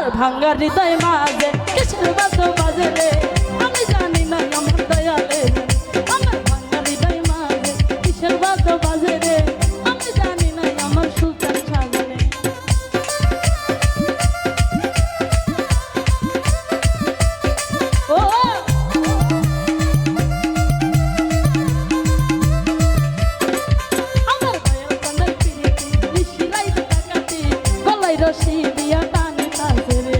আমার ভাঙ্গা হৃদয় মাঝে কিসের বাজো বাজে রে আমি জানি না আমার দয়ালে আমার ভাঙ্গা হৃদয় মাঝে কিসের বাজো বাজে রে আমি জানি না আমার সুলতান সাজনে ও আমার দয়াল কান্দার পিরিতি নিশিরাই ডাকাতি গলায় রশি দিয়া টানে তাজে রে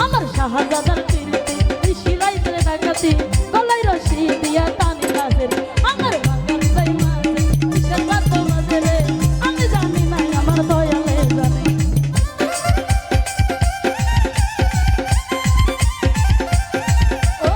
আমার শাহজাদার পিরিতি নিশিরাই ডাকাতি গলায় রশি দিয়া টানে তাজে রে আমার ভাঙ্গা হৃদয় মাঝে কিসের বাজো বাজে রে আমি জানি না আমার দয়ালে জানে ও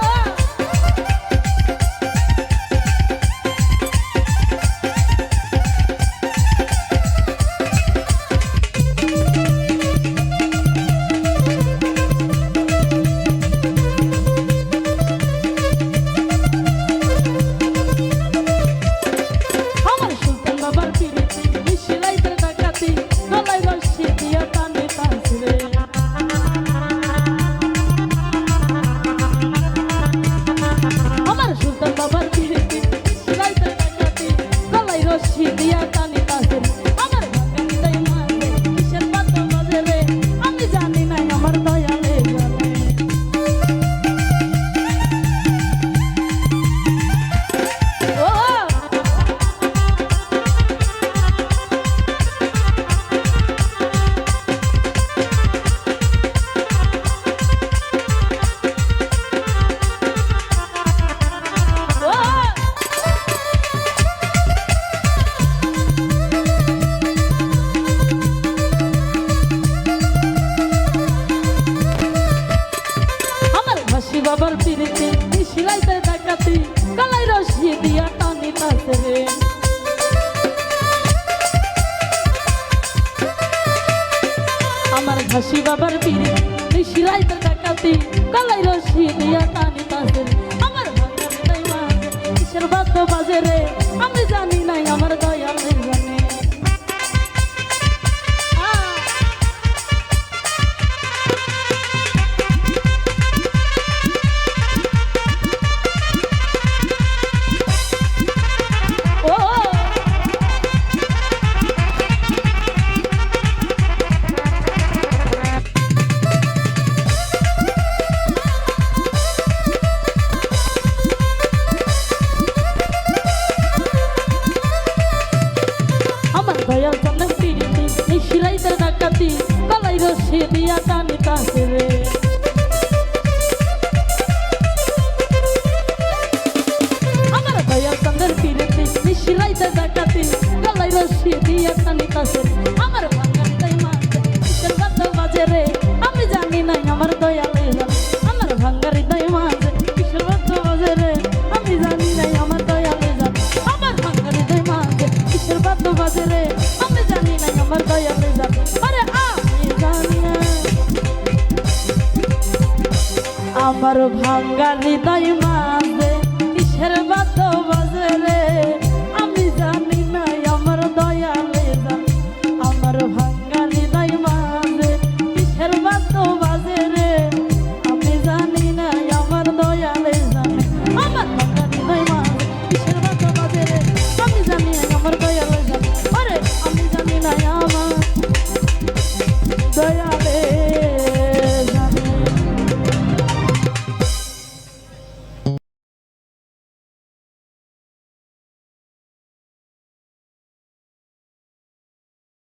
আমার সুলতান বাবার পিরিতি নিশিরাই ডাকাতি গলায় রশি দিয়া টানে তাজে রে আমার সুলতান বাবার পিরিতি নিশিরাই ডাকাতি গলায় রশি দিয়া টানে তাজে রে আমার ভাঙ্গা হৃদয় মাঝে কিসের বাজো বাজে রে আমি জানি না আমার দয়ালে জানে ও আমার ভাসি বাবার পিরিতি নিশিরাইতে ডাকাতি গলায় রশি দিয়া টানি তাজে রে আমার ভাসি বাবার পিরিতি নিশিরাইতে ডাকাতি গলায় রশি দিয়া টানি তাজে রে আমার ভাঙ্গা হৃদয় মাঝে কিসের বাজো বাজে রে আমি জানি না আমার দয়ালে জানে ও আমার দয়াল চন্দ্র পিরিতি নিশিরাইতে ডাকাতি গলায় রশি দিয়া টানি তাজে রে আমার দয়াল চন্দ্র পিরিতি নিশিরাইতে ডাকাতি গলায় রশি দিয়া টানি তাজে রে আমার ভাঙ্গা হৃদয় মাঝে কিসের বাজো বাজে রে আমি জানি না আমার দয়ালে জানে আমার ভাঙ্গা হৃদয় মাঝে কিসের বাজো বাজে রে আমি জানি না আমার দয়ালে জানে আমার ভাঙ্গা হৃদয় মাঝে কিসের বাজো বাজে রে আমি জানি না আমার দয়ালে জানে আরে আমি জানি না আমার ভাঙ্গা হৃদয় মাঝে